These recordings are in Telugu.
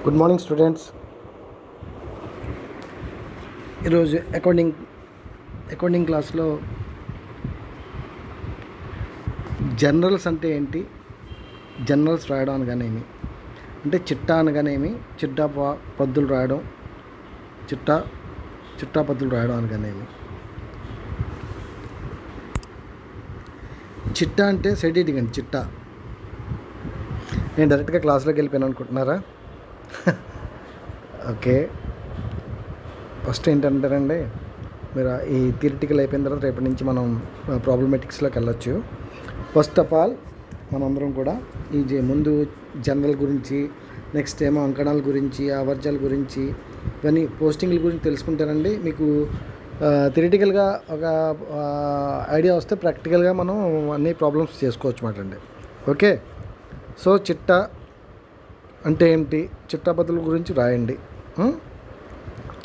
Good morning students. ఈరోజు అకౌంటింగ్ క్లాస్లో జనరల్స్ అంటే ఏంటి, జనరల్స్ రాయడం అనగానేమి, అంటే చిట్టా అనగానేమి, పద్దులు రాయడం, చిట్టా పద్దులు రాయడం అనగానేమి. చిట్టా అంటే సైడ్ హెడ్డింగ్ అండి. చిట్టా నేను డైరెక్ట్గా క్లాస్లోకి వెళ్ళిపోయాను అనుకుంటున్నారా? ఓకే, ఫస్ట్ ఏంటంటారండి, మీరు ఈ థియరిటికల్ అయిపోయిన తర్వాత రేపటి నుంచి మనం ప్రాబ్లమెటిక్స్లోకి వెళ్ళొచ్చు. ఫస్ట్ ఆఫ్ ఆల్ మనందరం కూడా ముందు జనరల్ గురించి, నెక్స్ట్ ఏమో అంకణాల గురించి, ఆవర్జాల గురించి, ఇవన్నీ పోస్టింగ్ల గురించి తెలుసుకుంటారండి. మీకు థియరిటికల్గా ఒక ఐడియా వస్తే ప్రాక్టికల్గా మనం అన్ని ప్రాబ్లమ్స్ చేసుకోవచ్చు అన్నమాట అండి. ఓకే, సో చిట్టా అంటే ఏంటి, చిట్టా పద్ధతుల గురించి రాయండి.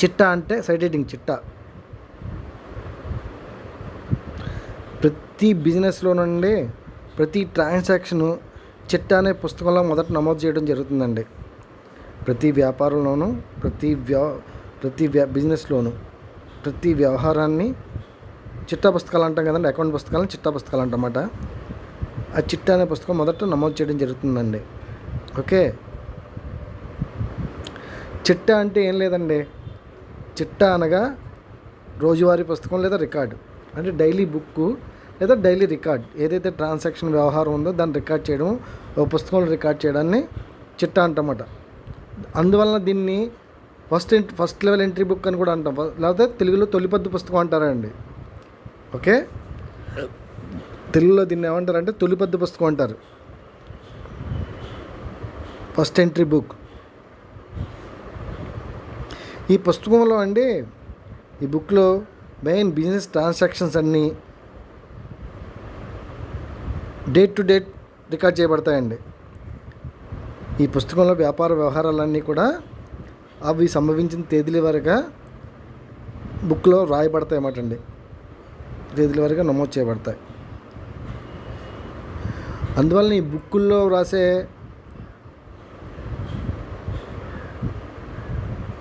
చిట్టా అంటే సైడ్ హెడ్డింగ్. చిట్టా ప్రతి బిజినెస్లోనండి ప్రతి ట్రాన్సాక్షను చిట్టా అనే పుస్తకంలో మొదట నమోదు చేయడం జరుగుతుందండి. ప్రతి వ్యాపారంలోనూ, ప్రతి బిజినెస్లోనూ ప్రతి వ్యవహారాన్ని చిట్టా పుస్తకాలు అంటాం కదండి. అకౌంట్ పుస్తకాలను చిట్టా పుస్తకాలు అంటామన్నమాట. ఆ చిట్టా అనే పుస్తకం మొదట నమోదు చేయడం జరుగుతుందండి. ఓకే, చిట్టా అంటే ఏం లేదండి. చిట్టా అనగా రోజువారీ పుస్తకం లేదా రికార్డు, అంటే డైలీ బుక్ లేదా డైలీ రికార్డ్. ఏదైతే ట్రాన్సాక్షన్ వ్యవహారం ఉందో దాన్ని రికార్డ్ చేయడం, ఒక పుస్తకంలో రికార్డ్ చేయడాన్ని చిట్టా అంటామన్నమాట. అందువలన దీన్ని ఫస్ట్ లెవెల్ ఎంట్రీ బుక్ అని కూడా అంటాం, లేకపోతే తెలుగులో తొలిపద్దు పుస్తకం అంటారండి. ఓకే, తెలుగులో దీన్ని ఏమంటారంటే తొలిపద్దు పుస్తకం అంటారు, ఫస్ట్ ఎంట్రీ బుక్. ఈ పుస్తకంలో అండి, ఈ బుక్లో మెయిన్ బిజినెస్ ట్రాన్సాక్షన్స్ అన్నీ డేట్ టు డేట్ రికార్డ్ చేయబడతాయండి. ఈ పుస్తకంలో వ్యాపార వ్యవహారాలన్నీ కూడా అవి సంభవించిన తేదీల వరకు బుక్లో రాయబడతాయి అన్నమాట అండి. తేదీల వరకు నమోదు చేయబడతాయి. అందువల్ల ఈ బుక్కుల్లో రాసే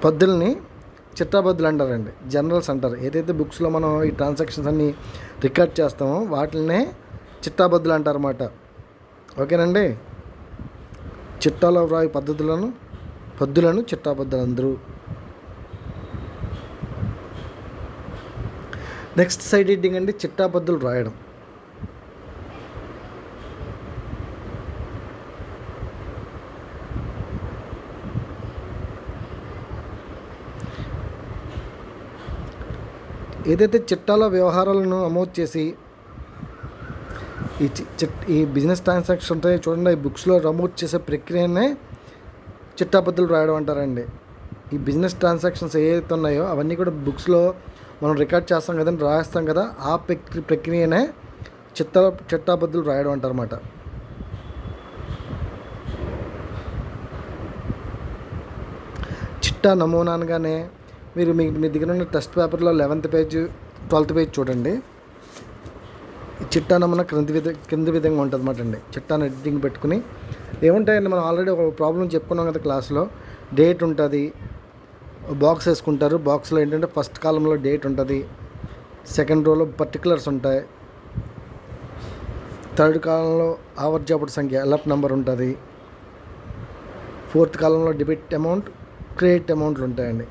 పద్దుల్ని చిట్టా పద్దులు అంటారండి, జనరల్స్ అంటారు. ఏదైతే బుక్స్లో మనం ఈ ట్రాన్సాక్షన్స్ అన్నీ రికార్డ్ చేస్తామో వాటినే చిట్టా పద్దులు అంటారన్నమాట. ఓకేనండి, చిట్టాలో వ్రాయి పద్దులను చిట్టా పద్దులు అందరూ. నెక్స్ట్ సైడ్ హెడ్డింగ్ అండి, చిట్టా పద్దులు రాయడం. ఏదైతే చిట్టాలో వ్యవహారాలను నమోదు చేసి ఈ బిజినెస్ ట్రాన్సాక్షన్ ఉంటాయి చూడండి, ఈ బుక్స్లో నమోదు చేసే ప్రక్రియనే చిట్టా పద్దులు రాయడం అంటారండి. ఈ బిజినెస్ ట్రాన్సాక్షన్స్ ఏవైతే ఉన్నాయో అవన్నీ కూడా బుక్స్లో మనం రికార్డ్ చేస్తాం కదండి, రాస్తాం కదా, ఆ ప్రక్రియనే చిట్టా పద్దులు రాయడం అంటారన్నమాట. చిట్టా నమూనా అనగానే మీరు మీ దగ్గర ఉన్న టెస్ట్ పేపర్లో 11th పేజ్ 12th పేజ్ చూడండి. చిట్టా నమూనా కింద విధంగా ఉంటుంది అన్నమాట అండి. చిట్టాను ఎడిటింగ్ పెట్టుకుని ఏముంటాయండి, మనం ఆల్రెడీ ఒక ప్రాబ్లం చెప్పుకున్నాం కదా క్లాస్లో. డేట్ ఉంటుంది, బాక్స్ వేసుకుంటారు. బాక్స్లో ఏంటంటే ఫస్ట్ కాలంలో డేట్ ఉంటుంది, సెకండ్ రోలో పర్టికులర్స్ ఉంటాయి, థర్డ్ కాలంలో ఆవర్జాపుడు సంఖ్య ఎల్ఎఫ్ నెంబర్ ఉంటుంది, ఫోర్త్ కాలంలో డెబిట్ అమౌంట్, క్రెడిట్ అమౌంట్లు ఉంటాయండి.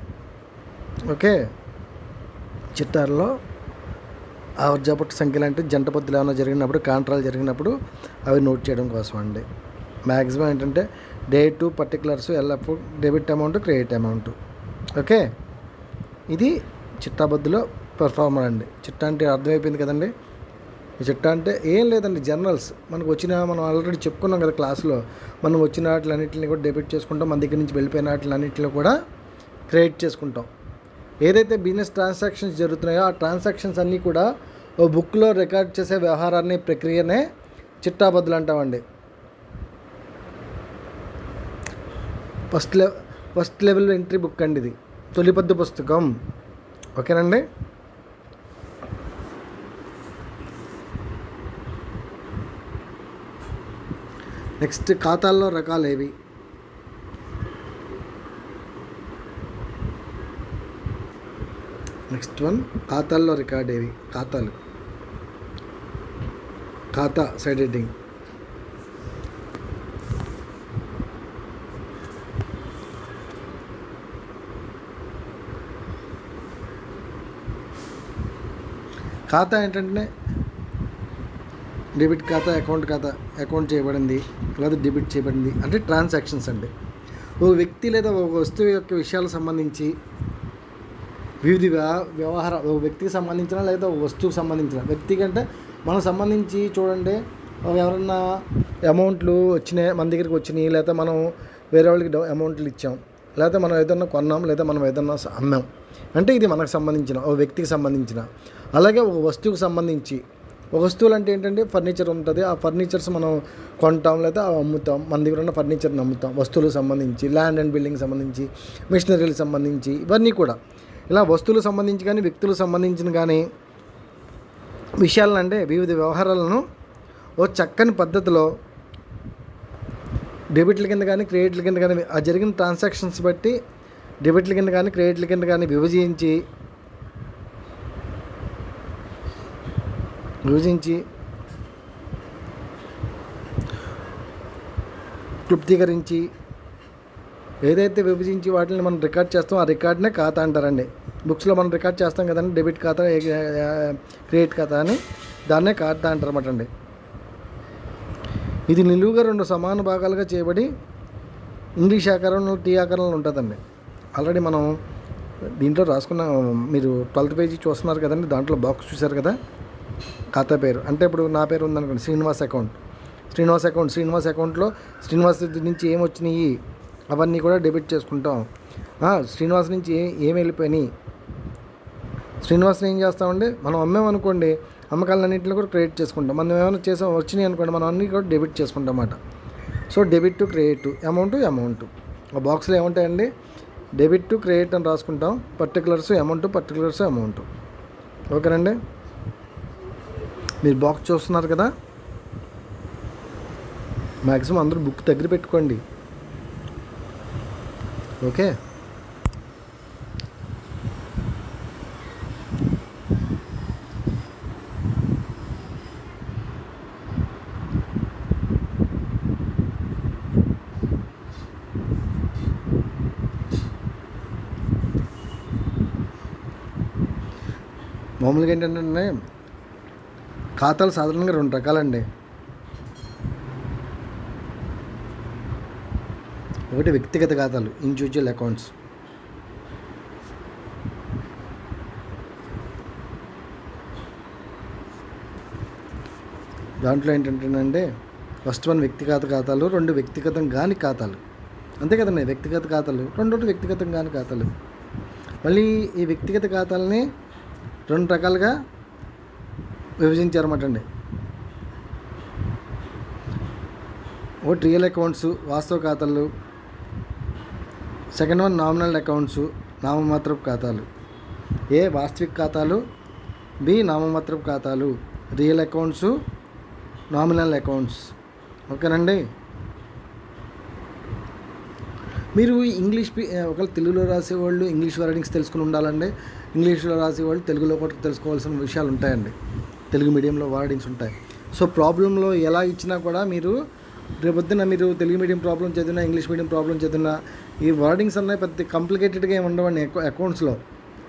ఓకే, చిట్టాల్లో ఆవర్జాపుడు సంఖ్యలు అంటే జంట పద్దులు ఏమైనా జరిగినప్పుడు, కాంట్రాలు జరిగినప్పుడు అవి నోట్ చేయడం కోసం అండి. మ్యాక్సిమం ఏంటంటే date, particulars, LF, debit amount, credit amount. Okay, ఇది చిట్టా పద్దులో పెర్ఫార్మర్ అండి. చిట్టా అంటే అర్థమైపోయింది కదండి. ఈ చిట్టా అంటే ఏం లేదండి, జనరల్స్ మనం ఆల్రెడీ చెప్పుకున్నాం కదా క్లాస్లో. మనం వచ్చిన వాటిలన్నింటినీ కూడా డెబిట్ చేసుకుంటాం, మన దగ్గర నుంచి వెళ్ళిపోయిన వాటిలన్నింటిలో కూడా క్రెడిట్ చేసుకుంటాం. ఏదైతే బిజినెస్ ట్రాన్సాక్షన్స్ జరుగుతున్నాయో ఆ ట్రాన్సాక్షన్స్ అన్నీ కూడా ఓ బుక్లో రికార్డ్ చేసే వ్యవహారాన్ని ప్రక్రియనే చిట్టా పద్దులు అంటామండి. ఫస్ట్ లెవెల్ ఎంట్రీ బుక్ అండి ఇది, తొలిపద్దు పుస్తకం. ఓకేనండి, నెక్స్ట్ ఖాతాల్లో రకాలు ఏవి. నెక్స్ట్ వన్ ఖాతాల్లో రికార్డ్ ఏవి, ఖాతా సైడ్ హెడ్డింగ్. ఖాతా ఏంటంటే డెబిట్ ఖాతా, అకౌంట్ చేయబడింది లేదా డెబిట్ చేయబడింది అంటే ట్రాన్సాక్షన్స్ అండి. ఒక వ్యక్తి లేదా ఒక వస్తువు యొక్క విషయాలకు సంబంధించి వివిధ వ్యవహారాలు, ఒక వ్యక్తికి సంబంధించిన లేదా ఒక వస్తువుకు సంబంధించిన, వ్యక్తి కంటే మనకు సంబంధించి చూడండి, ఎవరన్నా అమౌంట్లు వచ్చినాయి మన దగ్గరికి వచ్చినాయి, లేదా మనం వేరే వాళ్ళకి అమౌంట్లు ఇచ్చాం, లేదా మనం ఏదన్నా కొన్నాం, లేదా మనం ఏదన్నా అమ్మాం అంటే ఇది మనకు సంబంధించిన, ఒక వ్యక్తికి సంబంధించిన. అలాగే ఒక వస్తువుకు సంబంధించి, ఒక వస్తువులు అంటే ఏంటంటే ఫర్నిచర్ ఉంటుంది, ఆ ఫర్నిచర్స్ మనం కొంటాం లేదా అమ్ముతాం, మన దగ్గర ఉన్న ఫర్నిచర్ని అమ్ముతాం. వస్తువులకు సంబంధించి, ల్యాండ్ అండ్ బిల్డింగ్కి సంబంధించి, మిషనరీలకు సంబంధించి, ఇవన్నీ కూడా ఇలా వస్తువులకు సంబంధించి కానీ వ్యక్తులకు సంబంధించిన కానీ విషయాలను అంటే వివిధ వ్యవహారాలను ఓ చక్కని పద్ధతిలో డెబిట్ల కింద కానీ క్రెడిట్ల కింద కానీ ఆ జరిగిన ట్రాన్సాక్షన్స్ బట్టి డెబిట్ల కింద కానీ క్రెడిట్ల కింద కానీ విభజించి క్లుప్తీకరించి ఏదైతే విభజించి వాటిని మనం రికార్డ్ చేస్తాం ఆ రికార్డ్నే ఖాతా అంటారండి. బుక్స్లో మనం రికార్డ్ చేస్తాం కదండి, డెబిట్ ఖాతా, క్రెడిట్ ఖాతా అని, దాన్నే ఖాతా అంటారన్నమాట అండి. ఇది నిలువుగా 2 సమాన భాగాలుగా చేయబడి ఇంగ్లీష్ ఆకారంలో టీ ఆకారంలో ఉంటుందండి. ఆల్రెడీ మనం దీంట్లో రాసుకున్న, మీరు 12th పేజీ చూస్తున్నారు కదండి, దాంట్లో బాక్స్ చూశారు కదా, ఖాతా పేరు అంటే ఇప్పుడు నా పేరు ఉందనుకోండి, శ్రీనివాస్ అకౌంట్లో శ్రీనివాస్ నుంచి ఏం వచ్చినాయి అవన్నీ కూడా డెబిట్ చేసుకుంటాం. శ్రీనివాస్ నుంచి ఏం వెళ్ళిపోయినాయి, శ్రీనివాస్ని ఏం చేస్తామండి, మనం అమ్మామనుకోండి, అమ్మకాలన్నింటిని కూడా క్రెడిట్ చేసుకుంటాం. మనం ఏమైనా వచ్చినాయి అనుకోండి, మనం అన్నీ కూడా డెబిట్ చేసుకుంటాం అన్నమాట. So debit to credit, amount ఆ బాక్స్లో ఏముంటాయండి, డెబిట్ టు క్రెడిట్ అని రాసుకుంటాం, పర్టికులర్స్ అమౌంట్. ఓకేనండి, మీరు బాక్స్ చూస్తున్నారు కదా, మ్యాక్సిమం అందరూ బుక్ దగ్గర పెట్టుకోండి. ఓకే, మామూలుగా ఏంటంటే ఖాతాలు సాధారణంగా 2 రకాలండి. ఒకటి వ్యక్తిగత ఖాతాలు, ఇండివిజువల్ అకౌంట్స్. దాంట్లో ఏంటంటే ఫస్ట్ 1 వ్యక్తిగత ఖాతాలు, 2 వ్యక్తిగతం కాని ఖాతాలు. అంతే కదండి, వ్యక్తిగత ఖాతాలు, 2 వ్యక్తిగతం కాని ఖాతాలు. మళ్ళీ ఈ వ్యక్తిగత ఖాతాలని 2 రకాలుగా విభజించారన్నమాట అండి. ఒకటి రియల్ అకౌంట్స్, వాస్తవ ఖాతాలు. సెకండ్ 1 నామినల్ అకౌంట్స్, నామమాత్రపు ఖాతాలు. ఏ వాస్తవిక ఖాతాలు, బి నామమాత్రపు ఖాతాలు, రియల్ అకౌంట్స్, నామినల్ అకౌంట్స్. ఓకేనండి, మీరు ఇంగ్లీష్ ఒకవేళ తెలుగులో రాసేవాళ్ళు ఇంగ్లీష్ వర్డింగ్స్ తెలుసుకుని ఉండాలండి. ఇంగ్లీష్లో రాసేవాళ్ళు తెలుగులో కూడా తెలుసుకోవాల్సిన విషయాలు ఉంటాయండి. తెలుగు మీడియంలో వర్డింగ్స్ ఉంటాయి. సో ప్రాబ్లంలో ఎలా ఇచ్చినా కూడా మీరు రేపొద్దున మీరు తెలుగు మీడియం ప్రాబ్లం చదివినా, ఇంగ్లీష్ మీడియం ప్రాబ్లం చదివినా ఈ వర్డింగ్స్ అన్నీ పెద్ద కాంప్లికేటెడ్గా ఏమి ఉండవండి. అకౌంట్స్లో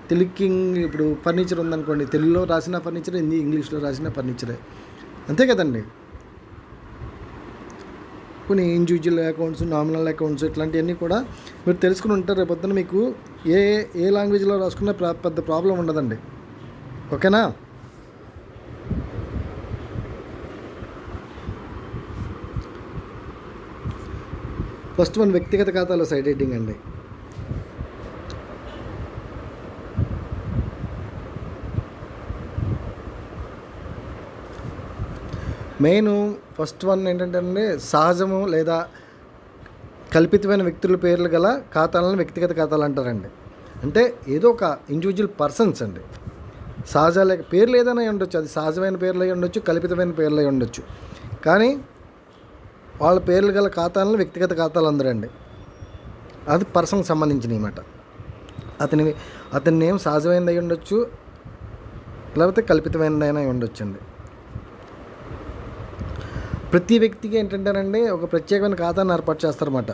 తెలుగుకి ఇప్పుడు ఫర్నిచర్ ఉందనుకోండి, తెలుగులో రాసిన ఫర్నిచర్, ఇంగ్లీష్లో రాసిన ఫర్నిచరే, అంతే కదండి. కొన్ని ఇండివిజువల్ అకౌంట్స్, నామినల్ అకౌంట్స్ ఇట్లాంటివన్నీ కూడా మీరు తెలుసుకుని ఉంటారు. రేపొద్దున మీకు ఏ లాంగ్వేజ్లో రాసుకున్నా పెద్ద ప్రాబ్లం ఉండదండి. ఓకేనా, ఫస్ట్ 1 వ్యక్తిగత ఖాతాలో సైడ్ హెడ్డింగ్ అండి. మెయిన్ ఫస్ట్ 1 ఏంటంటే సహజము లేదా కల్పితమైన వ్యక్తుల పేర్లు గల ఖాతాలను వ్యక్తిగత ఖాతాలు అంటారండి. అంటే ఏదో ఒక ఇండివిజువల్ పర్సన్స్ అండి. సహజ లేక పేర్లు ఏదైనా ఉండొచ్చు, అది సహజమైన పేర్లు అయి ఉండొచ్చు, కల్పితమైన పేర్లు అయి ఉండొచ్చు, కానీ వాళ్ళ పేర్లు గల ఖాతాలను వ్యక్తిగత ఖాతాలు అందరండి. అది పర్సన్కి సంబంధించినవి అన్నమాట. అతని నేమ్ సహజమైనది అయి ఉండొచ్చు, లేకపోతే కల్పితమైనదైనా అయి ఉండొచ్చండి. ప్రతి వ్యక్తికి ఏంటంటేనండి ఒక ప్రత్యేకమైన ఖాతాను ఏర్పాటు చేస్తారన్నమాట.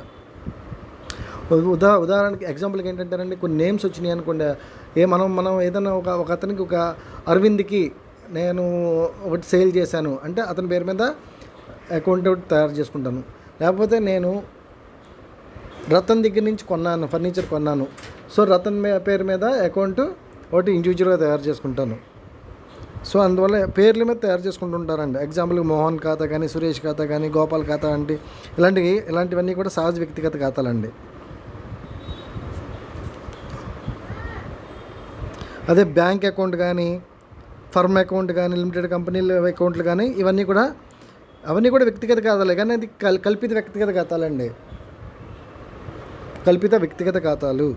ఉదాహరణకి ఎగ్జాంపుల్కి ఏంటంటేనండి కొన్ని నేమ్స్ వచ్చినాయి అనుకోండి. మనం ఏదైనా ఒక అతనికి ఒక అరవింద్కి నేను ఒకటి సేల్ చేశాను అంటే అతని పేరు మీద అకౌంట్ ఒకటి తయారు చేసుకుంటాను. లేకపోతే నేను రతన్ దగ్గర నుంచి ఫర్నిచర్ కొన్నాను, సో రతన్ పేరు మీద అకౌంట్ ఒకటి ఇండివిజువల్గా తయారు చేసుకుంటాను. సో అందువల్ల పేర్ల మీద తయారు చేసుకుంటుంటారండి. ఎగ్జాంపుల్కి మోహన్ ఖాతా కానీ, సురేష్ ఖాతా కానీ, గోపాల్ ఖాతా అంటే ఇలాంటివన్నీ కూడా సహజ వ్యక్తిగత ఖాతాలండి. అదే బ్యాంక్ అకౌంట్ కానీ, ఫర్మ్ అకౌంట్ కానీ, లిమిటెడ్ కంపెనీల అకౌంట్లు కానీ అవన్నీ కూడా వ్యక్తిగత ఖాతాలే, కానీ అది కల్పిత వ్యక్తిగత ఖాతాలండి. కల్పిత వ్యక్తిగత ఖాతాలు.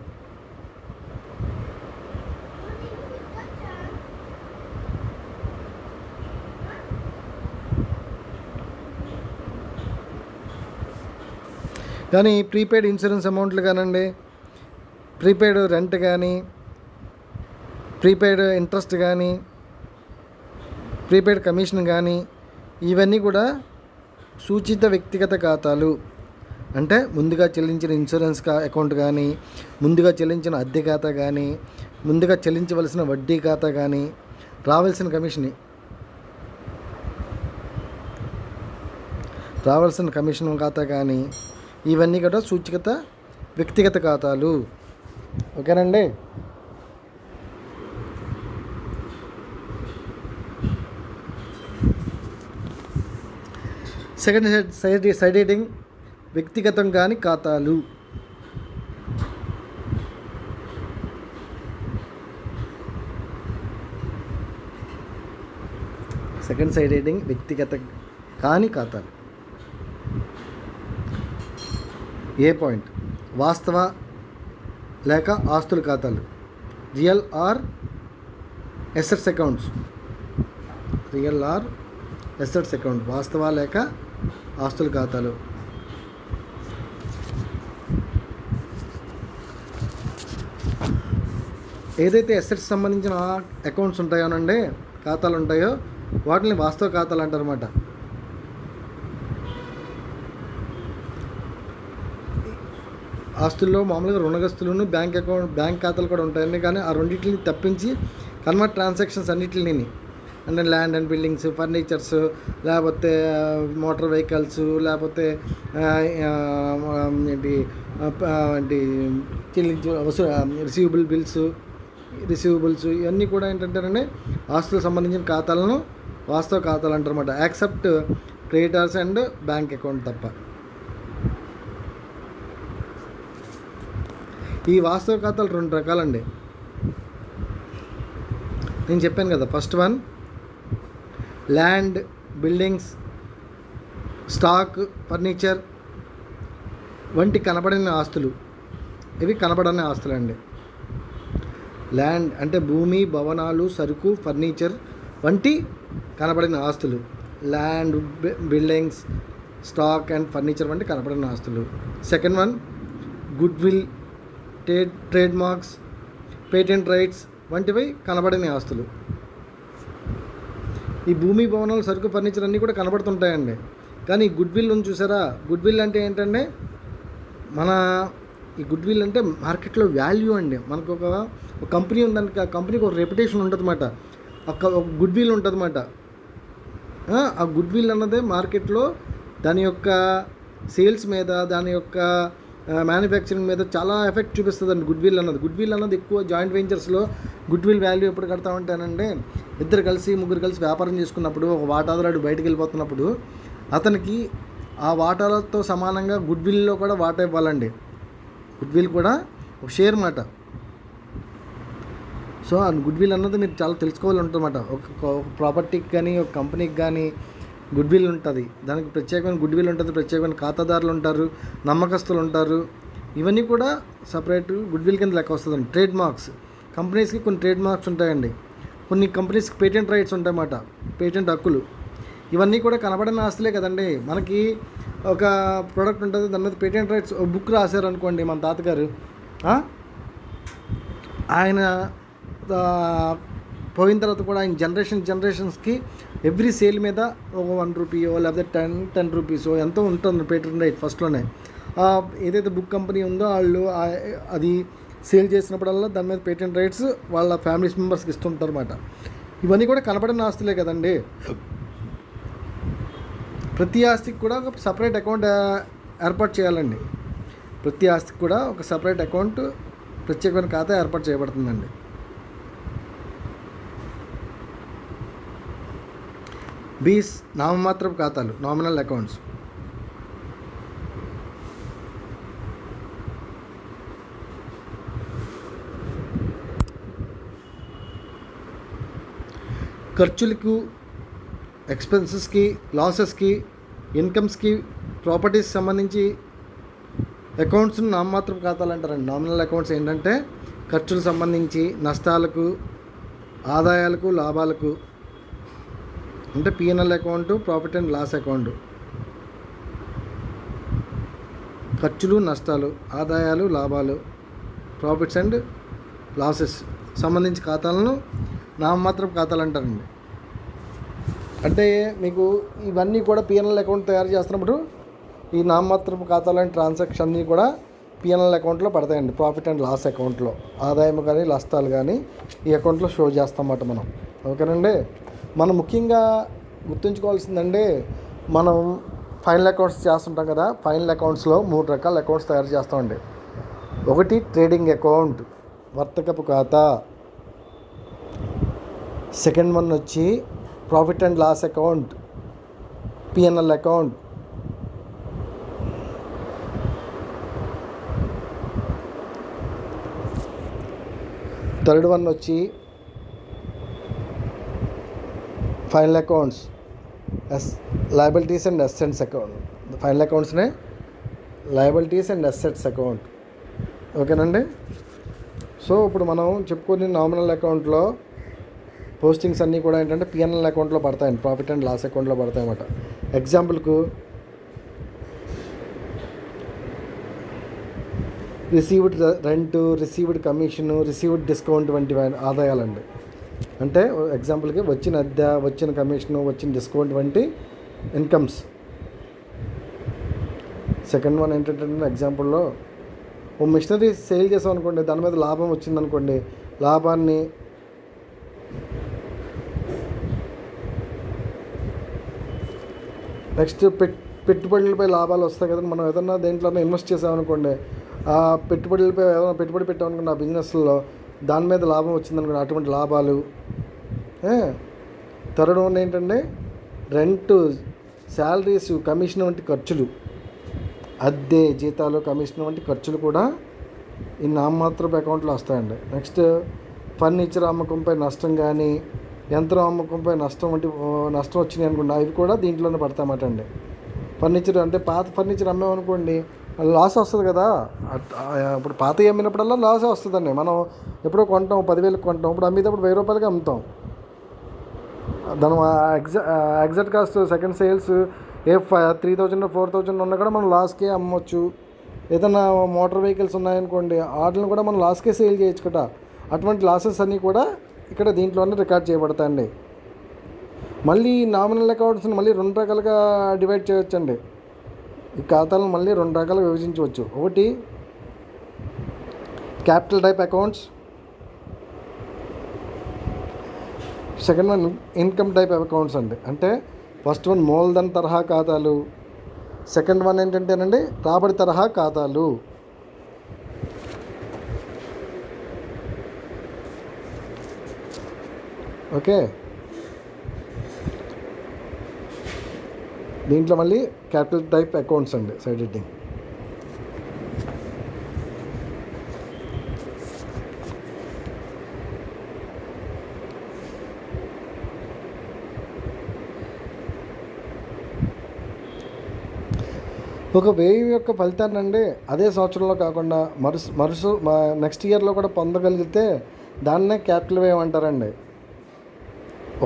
కానీ ప్రీపెయిడ్ ఇన్సూరెన్స్ అమౌంట్లు కానండి, ప్రీపెయిడ్ రెంట్ కానీ, ప్రీపెయిడ్ ఇంట్రెస్ట్ కానీ, ప్రీపెయిడ్ కమిషన్ కానీ ఇవన్నీ కూడా సూచిత వ్యక్తిగత ఖాతాలు. అంటే ముందుగా చెల్లించిన ఇన్సూరెన్స్ అకౌంట్ కానీ, ముందుగా చెల్లించిన అద్దె ఖాతా కానీ, ముందుగా చెల్లించవలసిన వడ్డీ ఖాతా కానీ, రావాల్సిన కమిషన్ ఖాతా కానీ ఇవన్నీ కూడా సూచిత వ్యక్తిగత ఖాతాలు. ఓకేనండి. సెకండ్ సైడ్ హెడ్డింగ్ వ్యక్తిగతం కాని ఖాతాలు. సెకండ్ సైడ్ హెడ్డింగ్ వ్యక్తిగత కాని ఖాతాలు. ఏ పాయింట్, వాస్తవ లేక ఆస్తుల ఖాతాలు, real are assets accounts. Real are assets account, వాస్తవ లేక ఆస్తుల ఖాతాలు. ఏదైతే ఎసెట్స్ సంబంధించిన అకౌంట్స్ ఉంటాయోనండి, ఖాతాలు ఉంటాయో వాటిని వాస్తవ ఖాతాలు అంటారన్నమాట. ఆస్తుల్లో మామూలుగా రుణగ్రస్తులను బ్యాంక్ ఖాతాలు కూడా ఉంటాయండి. కానీ ఆ రెండింటిని తప్పించి కన్వర్ట్ ట్రాన్సాక్షన్స్ అన్నింటినీ అంటే ల్యాండ్ అండ్ బిల్డింగ్స్, ఫర్నిచర్స్, లేకపోతే మోటార్ వెహికల్స్, లేకపోతే రిసీవబుల్స్ ఇవన్నీ కూడా ఏంటంటేనండి ఆస్తులకు సంబంధించిన ఖాతాలను వాస్తవ ఖాతాలు అంటారన్నమాట. Accept creditors and bank account తప్ప. ఈ వాస్తవ ఖాతాలు 2 రకాలండి. నేను చెప్పాను కదా, first one land, buildings, stock, furniture వంటి కనబడని ఆస్తులు. ఇవి కనబడని ఆస్తులు అండి. ల్యాండ్ అంటే భూమి, భవనాలు, సరుకు, ఫర్నిచర్ వంటి కనబడిన ఆస్తులు. Land, buildings, stock and furniture వంటి కనబడిన ఆస్తులు. Second one good will, trade marks, patent rights వంటివి కనబడని ఆస్తులు. ఈ భూమి, భవనాలు, సరుకు, ఫర్నిచర్ అన్నీ కూడా కనబడుతుంటాయండి. కానీ ఈ గుడ్ విల్ ఉంది చూసారా, గుడ్ విల్ అంటే ఏంటంటే ఈ గుడ్ విల్ అంటే మార్కెట్లో వాల్యూ అండి. మనకు ఒక కంపెనీ ఉందనుక, ఆ కంపెనీకి ఒక రెప్యుటేషన్ ఉంటుందన్నమాట, ఒక గుడ్ విల్ ఉంటుందన్నమాట. ఆ గుడ్ విల్ అన్నదే మార్కెట్లో దాని యొక్క సేల్స్ మీద, దాని యొక్క మ్యానుఫ్యాక్చరింగ్ మీద చాలా ఎఫెక్ట్ చూపిస్తుందండి గుడ్ విల్ అన్నది. ఎక్కువ జాయింట్ వెంచర్స్లో గుడ్ విల్ వాల్యూ ఎప్పుడు కడతా ఉంటానంటే, 2-3 కలిసి వ్యాపారం చేసుకున్నప్పుడు ఒక వాటాదారుడు బయటకు వెళ్ళిపోతున్నప్పుడు అతనికి ఆ వాటాలతో సమానంగా గుడ్ విల్లో కూడా వాటా ఇవ్వాలండి. గుడ్ విల్ కూడా ఒక షేర్ మాట. సో ఆ గుడ్ విల్ అన్నది మీరు చాలా తెలుసుకోవాలి ఉంటుందన్నమాట. ఒక ప్రాపర్టీకి కానీ, ఒక కంపెనీకి కానీ గుడ్ విల్ ఉంటుంది. దానికి ప్రత్యేకమైన గుడ్ విల్ ఉంటుంది, ప్రత్యేకమైన ఖాతాదారులు ఉంటారు, నమ్మకస్తులు ఉంటారు. ఇవన్నీ కూడా సపరేట్ గుడ్ విల్ కింద లెక్క వస్తుందండి. ట్రేడ్ మార్క్స్, కంపెనీస్కి కొన్ని ట్రేడ్ మార్క్స్ ఉంటాయండి. కొన్ని కంపెనీస్కి పేటెంట్ రైట్స్ ఉంటాయన్నమాట, పేటెంట్ హక్కులు. ఇవన్నీ కూడా కనబడిన ఆస్తులే కదండి. మనకి ఒక ప్రోడక్ట్ ఉంటుంది, దాని మీద పేటెంట్ రైట్స్ బుక్ రాశారు అనుకోండి మన తాతగారు, ఆయన ఆ, పోయిన తర్వాత కూడా ఆయన జనరేషన్స్కి ఎవ్రీ సేల్ మీద ఒక ₹1 లేకపోతే 10 రూపీసో ఎంతో ఉంటుంది పేటెంట్ రైట్ ఫస్ట్లోనే. ఏదైతే బుక్ కంపెనీ ఉందో వాళ్ళు అది సేల్ చేసినప్పుడల్లా దాని మీద పేటెంట్ రైట్స్ వాళ్ళ ఫ్యామిలీ మెంబర్స్కి ఇస్తుంటారు అన్నమాట. ఇవన్నీ కూడా కనపడిన ఆస్తులే కదండి. ప్రతి ఆస్తికి కూడా ఒక సపరేట్ అకౌంట్ ఏర్పాటు చేయాలండి. ప్రతి ఆస్తికి కూడా ఒక సపరేట్ అకౌంట్, ప్రత్యేకమైన ఖాతా ఏర్పాటు చేయబడుతుందండి. బీస్ నామమాత్రపు ఖాతాలు, నామినల్ అకౌంట్స్. ఖర్చులకు, ఎక్స్పెన్సెస్కి, లాసెస్కి, ఇన్కమ్స్కి, ప్రాపర్టీస్ సంబంధించి అకౌంట్స్ని నామమాత్రపు ఖాతాలు అంటారండి. నామినల్ అకౌంట్స్ ఏంటంటే ఖర్చులకు సంబంధించి, నష్టాలకు, ఆదాయాలకు, లాభాలకు, అంటే P&L account, profit and loss account. ఖర్చులు, నష్టాలు, ఆదాయాలు, లాభాలు, ప్రాఫిట్స్ అండ్ లాసెస్ సంబంధించి ఖాతాలను నామమాత్రపు ఖాతాలు అంటారండి. అంటే మీకు ఇవన్నీ కూడా P&L అకౌంట్ తయారు చేస్తున్నప్పుడు ఈ నామమాత్రపు ఖాతాలని ట్రాన్సాక్షన్ అన్నీ కూడా P&L అకౌంట్లో పడతాయండి. ప్రాఫిట్ అండ్ లాస్ అకౌంట్లో ఆదాయం కానీ నష్టాలు కానీ ఈ అకౌంట్లో షో చేస్తామన్నమాట మనం. ఓకేనండి. మనం ముఖ్యంగా గుర్తుంచుకోవాల్సిందండి, మనం ఫైనల్ అకౌంట్స్ చేస్తుంటాం కదా. ఫైనల్ అకౌంట్స్లో 3 రకాల అకౌంట్స్ తయారు చేస్తామండి. ఒకటి ట్రేడింగ్ అకౌంట్, వర్తకపు ఖాతా. సెకండ్ వన్ వచ్చి profit and loss account, P&L account. Third one వచ్చి final accounts, liabilities and assets account. Final అకౌంట్స్నే లయబిలిటీస్ అండ్ అసెట్స్ అకౌంట్. ఓకేనండి. సో ఇప్పుడు మనం చెప్పుకునే నామినల్ అకౌంట్లో పోస్టింగ్స్ అన్నీ కూడా ఏంటంటే P&L అకౌంట్లో పడతాయండి, ప్రాఫిట్ అండ్ లాస్ అకౌంట్లో పడతాయి అన్నమాట. ఎగ్జాంపుల్కు received rent, received commission, received discount వంటి ఆదాయాలండి. అంటే ఎగ్జాంపుల్కి వచ్చిన అద్దె, వచ్చిన కమిషను, వచ్చిన డిస్కౌంట్ వంటి ఇన్కమ్స్. సెకండ్ వన్ ఏంటంటే ఎగ్జాంపుల్లో ఓ మిషనరీ సేల్ చేసాం అనుకోండి, దాని మీద లాభం వచ్చిందనుకోండి, లాభాన్ని నెక్స్ట్ పెట్టుబడులపై లాభాలు వస్తాయి కదండి. మనం ఏదన్నా దేంట్లోనే ఇన్వెస్ట్ చేసామనుకోండి, ఆ పెట్టుబడులపై ఏదైనా పెట్టుబడి పెట్టామనుకోండి, ఆ బిజినెస్లో దాని మీద లాభం వచ్చిందనుకోండి, అటువంటి లాభాలు. థర్డ్ వన్ ఏంటంటే రెంట్, శాలరీస్, కమిషన్ వంటి ఖర్చులు. అద్దె, జీతాలు, కమిషన్ వంటి ఖర్చులు కూడా ఈ నామమాత్రపు అకౌంట్లో వస్తాయండి. నెక్స్ట్ ఫర్నిచర్ అమ్మకంపై నష్టం కానీ, యంత్రం అమ్మకంపై నష్టం వచ్చినాయి అనుకోండి, అవి కూడా దీంట్లోనే పడతామట అండి. ఫర్నిచర్ అంటే పాత ఫర్నిచర్ అమ్మామనుకోండి, లాస్ వస్తుంది కదా. ఇప్పుడు పాత అమ్మినప్పుడల్లా లాసే వస్తుందండి. మనం ఎప్పుడో కొంటాం, 10,000కి కొంటాం, ఇప్పుడు అమ్మేటప్పుడు ₹1000కి అమ్ముతాం. దాని ఎగ్జాక్ట్ కాస్ట్ సెకండ్ సేల్స్ 3,000 4,000 ఉన్నా కూడా మనం లాస్కే అమ్మవచ్చు. ఏదైనా మోటార్ వెహికల్స్ ఉన్నాయనుకోండి, వాటిని కూడా మనం లాస్కే సేల్ చేయొచ్చు కదా. అటువంటి లాసెస్ అన్నీ కూడా ఇక్కడ దీంట్లోనే రికార్డ్ చేయబడతాయండి. మళ్ళీ నామినల్ అకౌంట్స్ని మళ్ళీ 2 రకాలుగా డివైడ్ చేయొచ్చండి. ఈ ఖాతాలను మళ్ళీ 2 రకాలుగా విభజించవచ్చు. ఒకటి capital type accounts, second one income type accounts అండి. అంటే ఫస్ట్ వన్ మూలధన తరహా ఖాతాలు, సెకండ్ వన్ ఏంటంటేనండి రాబడి తరహా ఖాతాలు. ఓకే. దీంట్లో మళ్ళీ క్యాపిటల్ టైప్ అకౌంట్స్ అండి, సైడ్ హెడ్డింగ్. ఒక వ్యయం యొక్క ఫలితాన్ని అండి అదే సంవత్సరంలో కాకుండా నెక్స్ట్ ఇయర్లో కూడా పొందగలిగితే దాన్నే క్యాపిటల్ వ్యయం అంటారండి.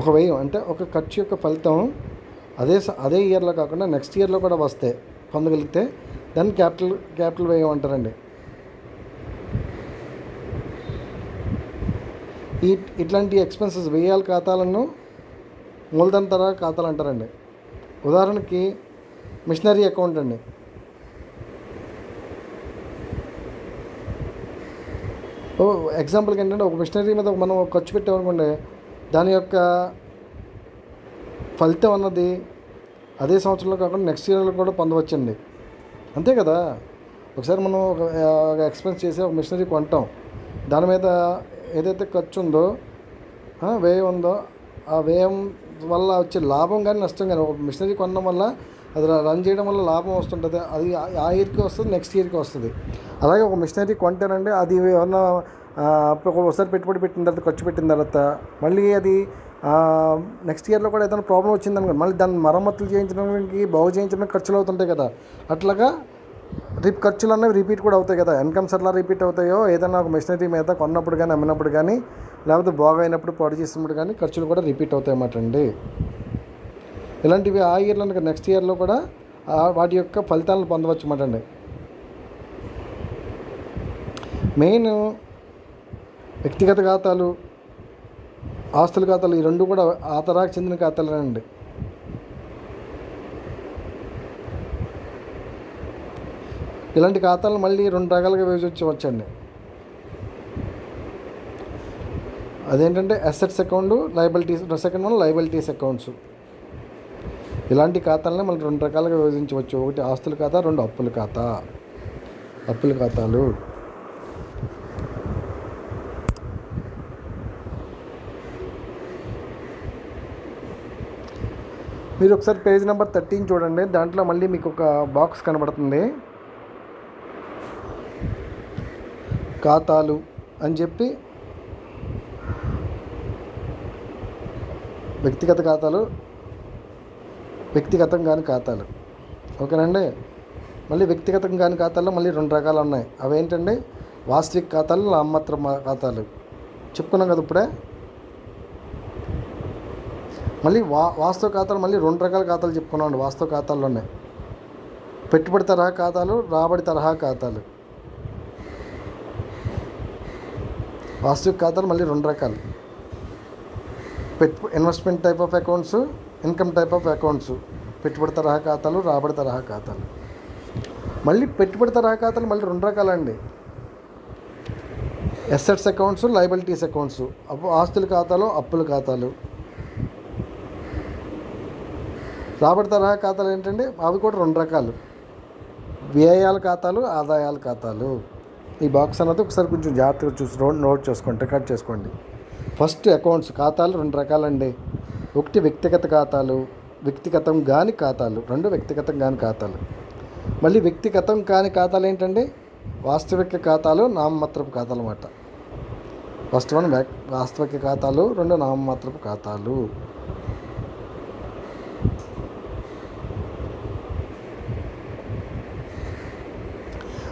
ఒక వ్యయం అంటే ఒక ఖర్చు యొక్క ఫలితం అదే ఇయర్లో కాకుండా నెక్స్ట్ ఇయర్లో కూడా వస్తే పొందగలిగితే దాన్ని క్యాపిటల్ వ్యయం అంటారండి. ఈ ఇట్లాంటి ఎక్స్పెన్సెస్ వ్యయాల ఖాతాలను మూలధన తరహా ఖాతాలు అంటారండి. ఉదాహరణకి మిషనరీ అకౌంట్ అండి. ఎగ్జాంపుల్కి ఏంటంటే ఒక మిషనరీ మీద మనం ఖర్చు పెట్టామనుకోండి, దాని యొక్క ఫలితం అన్నది అదే సంవత్సరంలో కాకుండా నెక్స్ట్ ఇయర్లో కూడా పొందవచ్చండి. అంతే కదా. ఒకసారి మనం ఒక ఎక్స్పెన్స్ చేసి ఒక మిషనరీ కొంటాం, దాని మీద ఏదైతే ఖర్చు ఉందో వ్యయం ఉందో ఆ వ్యయం వల్ల వచ్చే లాభం కానీ నష్టం కానీ, ఒక మిషనరీ కొనడం వల్ల అది రన్ చేయడం వల్ల లాభం వస్తుంటుంది, అది ఆ ఇయర్కి వస్తుంది, నెక్స్ట్ ఇయర్కి వస్తుంది. అలాగే ఒక మిషనరీ కొంటేనండి, అది ఏమన్నా ఒకసారి పెట్టుబడి పెట్టిన తర్వాత ఖర్చు పెట్టిన తర్వాత మళ్ళీ అది నెక్స్ట్ ఇయర్లో కూడా ఏదైనా ప్రాబ్లం వచ్చిందనుకో, మళ్ళీ దాన్ని మరమ్మతులు చేయించడానికి బాగు చేయించడానికి ఖర్చులు అవుతుంటాయి కదా. అట్లాగా ఖర్చులు అనేవి రిపీట్ కూడా అవుతాయి కదా. ఇన్కమ్స్ ఎట్లా రిపీట్ అవుతాయో ఏదైనా ఒక మిషనరీ మీద కొన్నప్పుడు కానీ అమ్మినప్పుడు కానీ లేకపోతే బాగా అయినప్పుడు పాడు చేసినప్పుడు కానీ ఖర్చులు కూడా రిపీట్ అవుతాయి అన్నమాట అండి. ఇలాంటివి ఆ ఇయర్లో నెక్స్ట్ ఇయర్లో కూడా వాటి యొక్క ఫలితాలను పొందవచ్చు అన్నమాట అండి. మెయిన్ వ్యక్తిగత ఖాతాలు, ఆస్తుల ఖాతాలు, ఈ రెండు కూడా ఆ తరహాకు చెందిన ఖాతాలేనండి. ఇలాంటి ఖాతాలను మళ్ళీ 2 రకాలుగా విభజించవచ్చండి. అదేంటంటే assets account, liabilities. Second one liabilities accounts. ఇలాంటి ఖాతాలని మళ్ళీ 2 రకాలుగా విభజించవచ్చు. ఒకటి ఆస్తుల ఖాతా, 2 అప్పుల ఖాతా. అప్పుల ఖాతాలు మీరు ఒకసారి పేజ్ నెంబర్ 13 చూడండి. దాంట్లో మళ్ళీ మీకు ఒక బాక్స్ కనబడుతుంది, ఖాతాలు అని చెప్పి. వ్యక్తిగత ఖాతాలు, వ్యక్తిగతం కాని ఖాతాలు. ఓకేనండి. మళ్ళీ వ్యక్తిగతం కాని ఖాతాల్లో మళ్ళీ 2 రకాలు ఉన్నాయి. అవేంటండి? వాస్తవిక ఖాతాలు, నామమాత్ర ఖాతాలు చెప్పుకున్నాం కదా ఇప్పుడే. మళ్ళీ వాస్తవ ఖాతాలు మళ్ళీ 2 రకాల ఖాతాలు చెప్పుకున్నామండి. వాస్తవ ఖాతాల్లోనే పెట్టుబడి తరహా ఖాతాలు, రాబడి తరహా ఖాతాలు. వాస్తవిక ఖాతాలు మళ్ళీ 2 రకాలు: investment type of accounts, income type of accounts. పెట్టుబడి తరహా ఖాతాలు, రాబడి తరహా ఖాతాలు. మళ్ళీ పెట్టుబడి తరహా ఖాతాలు మళ్ళీ 2 రకాలండి: అసెట్స్ అకౌంట్స్, లయబిలిటీస్ అకౌంట్స్. ఆస్తుల ఖాతాలు, అప్పుల ఖాతాలు. రాబడి తరహా ఖాతాలు ఏంటంటే అవి కూడా 2 రకాలు: వ్యయాల ఖాతాలు, ఆదాయాల ఖాతాలు. ఈ బాక్స్ అన్నది ఒకసారి కొంచెం జాగ్రత్తగా చూసి నోట్ చేసుకోండి, రికార్డ్ చేసుకోండి. ఫస్ట్ అకౌంట్స్ ఖాతాలు 2 రకాలండి. ఒకటి వ్యక్తిగత ఖాతాలు, వ్యక్తిగతం కాని ఖాతాలు. 2 వ్యక్తిగతం కాని ఖాతాలు. మళ్ళీ వ్యక్తిగతం కాని ఖాతాలు ఏంటండి? వాస్తవిక ఖాతాలు, నామమాత్రపు ఖాతాలు అన్నమాట. ఫస్ట్ వన్ వాస్తవిక ఖాతాలు, 2 నామమాత్రపు ఖాతాలు.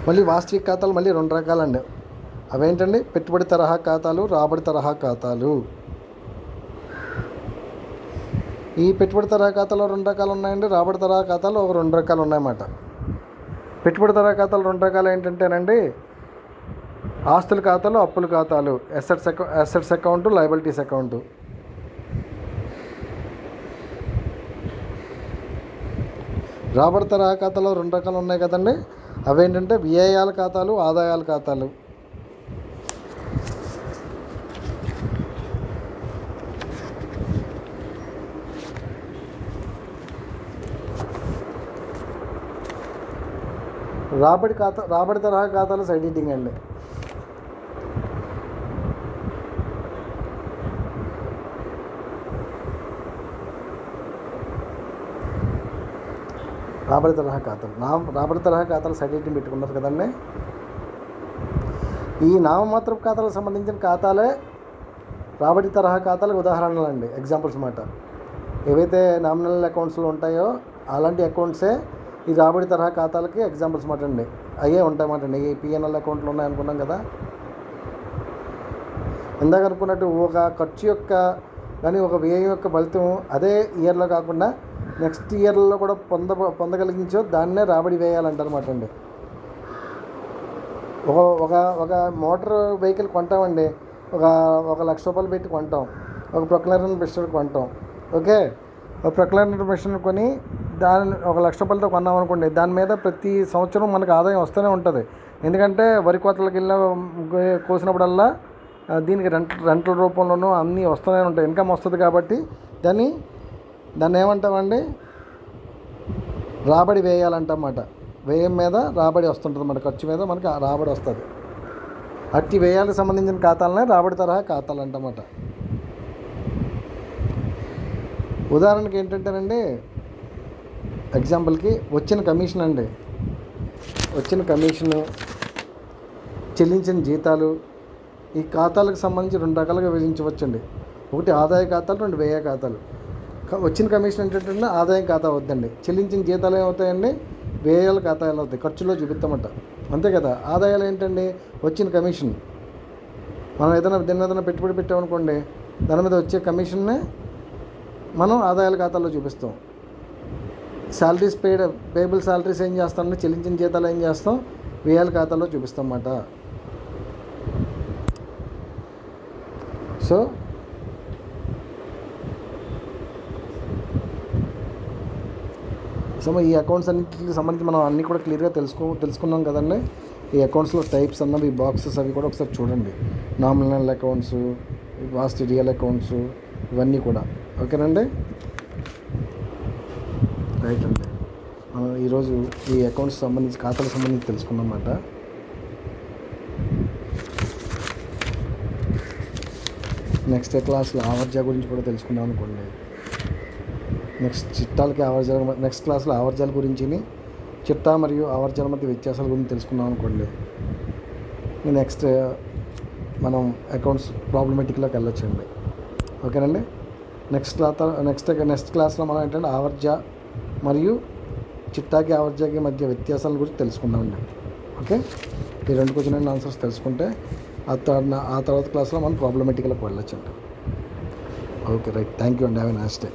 మళ్ళీ వాస్తవిక ఖాతాలు మళ్ళీ 2 రకాలండి. అవేంటండి? పెట్టుబడి తరహా ఖాతాలు, రాబడి తరహా ఖాతాలు. ఈ పెట్టుబడి తరహా ఖాతాలో 2 రకాలు ఉన్నాయండి. రాబడి తరహా ఖాతాలో ఒక 2 రకాలు ఉన్నాయన్నమాట. పెట్టుబడి తరహా ఖాతాలు 2 రకాలు ఏంటంటేనండి, ఆస్తుల ఖాతాలు, అప్పుల ఖాతాలు. Assets account, liabilities account. రాబడి తరహా ఖాతాలో 2 రకాలు ఉన్నాయి కదండి. అవేంటంటే వ్యయాల ఖాతాలు, ఆదాయాల ఖాతాలు. రాబడి తరహా ఖాతాలు సైడ్ హెడ్డింగ్ అండి. రాబడి తరహా ఖాతాలు సైడ్ హెడ్డింగ్ పెట్టుకున్నారు కదండి. ఈ నామమాత్రపు ఖాతాలకు సంబంధించిన ఖాతాలే రాబడి తరహా ఖాతాలకు ఉదాహరణలు అండి, ఎగ్జాంపుల్స్ మాట. ఏవైతే నామినల్ అకౌంట్స్లో ఉంటాయో అలాంటి అకౌంట్సే ఈ రాబడి తరహా ఖాతాలకి ఎగ్జాంపుల్స్ మాట అండి. అయ్యే ఉంటాయన్నమాట అండి. ఈ పిఎన్ఎల్ అకౌంట్లు ఉన్నాయనుకున్నాం కదా ఇందాక అనుకున్నట్టు. ఒక ఖర్చు యొక్క కానీ ఒక వ్యయం యొక్క ఫలితం అదే ఇయర్లో కాకుండా నెక్స్ట్ ఇయర్లో కూడా పొందగలిగించో దాన్నే రాబడి వేయాలంటారన్నమాట అండి. ఒక మోటార్ వెహికల్ కొంటామండి, ఒక ఒక ₹1,00,000 పెట్టి కొంటాం, ఒక ప్రొక్లైనర్ మిషన్ కొంటాం. ఓకే, ఒక ప్రొక్లైనర్ మిషన్ కొని దాని ఒక ₹1,00,000తో కొన్నాం అనుకోండి, దాని మీద ప్రతి సంవత్సరం మనకు ఆదాయం వస్తూనే ఉంటుంది. ఎందుకంటే వరి కోతలకు కోసినప్పుడల్లా దీనికి రెంట్ల రూపంలోనూ అన్నీ వస్తూనే ఉంటాయి, ఇన్కమ్ వస్తుంది. కాబట్టి దాన్ని ఏమంటామండి, రాబడి వేయాలంటమాట. వ్యయం మీద రాబడి వస్తుంటుంది, మన ఖర్చు మీద మనకి రాబడి వస్తుంది. అట్టి వ్యయాలకు సంబంధించిన ఖాతాలనే రాబడి తరహా ఖాతాలు అంటమాట. ఉదాహరణకి ఏంటంటేనండి, ఎగ్జాంపుల్కి వచ్చిన కమిషన్ అండి, వచ్చిన కమిషను, చెల్లించిన జీతాలు, ఈ ఖాతాలకు సంబంధించి 2 రకాలుగా విభజించవచ్చండి. ఒకటి ఆదాయ ఖాతాలు, 2 వ్యయ ఖాతాలు. వచ్చిన కమిషన్ ఏంటంటే ఆదాయం ఖాతా అవుద్దండి. చెల్లించిన జీతాలు ఏమవుతాయండి, వ్యయాల ఖాతాలు అవుతాయి, ఖర్చులో చూపిస్తామంట. అంతే కదా. ఆదాయాలు ఏంటండి, వచ్చిన కమిషన్. మనం ఏదైనా పెట్టుబడి పెట్టామనుకోండి, దాని మీద వచ్చే కమిషన్నే మనం ఆదాయాల ఖాతాలో చూపిస్తాం. శాలరీస్ పేబుల్ శాలరీస్ ఏం చేస్తామంటే, చెల్లించిన జీతాలు ఏం చేస్తాం, వ్యయాల ఖాతాలో చూపిస్తాం అన్నమాట. సో ఈ అకౌంట్స్ అన్నింటికి సంబంధించి మనం అన్నీ కూడా క్లియర్గా తెలుసుకున్నాం కదండి. ఈ అకౌంట్స్లో టైప్స్ అన్నవి, ఈ బాక్సెస్ అవి కూడా ఒకసారి చూడండి. నామినల్ అకౌంట్స్, వాస్తు రియల్ అకౌంట్స్, ఇవన్నీ కూడా. ఓకేనండి, రైట్ అండి. మనం ఈరోజు ఈ అకౌంట్స్ సంబంధించి, ఖాతాలకు సంబంధించి తెలుసుకున్నాం అన్నమాట. నెక్స్ట్ క్లాస్లో ఆవర్జా గురించి కూడా తెలుసుకుందాం అనుకోండి. నెక్స్ట్ క్లాస్లో ఆవర్జాల గురించి, చిట్టా మరియు ఆవర్జాల మధ్య వ్యత్యాసాల గురించి తెలుసుకుందాం అనుకోండి. నెక్స్ట్ మనం అకౌంట్స్ ప్రాబ్లమేటిక్లోకి వెళ్ళొచ్చండి. ఓకేనండి. నెక్స్ట్ క్లాస్లో మనం ఏంటంటే ఆవర్జా మరియు చిట్టాకి ఆవర్జాకి మధ్య వ్యత్యాసాల గురించి తెలుసుకుందామండి. ఓకే, ఈ 2 క్వశ్చన్ అండ్ ఆన్సర్స్ తెలుసుకుంటే ఆ తర్వాత క్లాస్లో మనం ప్రాబ్లమేటిక్లోకి వెళ్ళొచ్చండి. Okay, right. థ్యాంక్ యూ అండి. Have a nice day.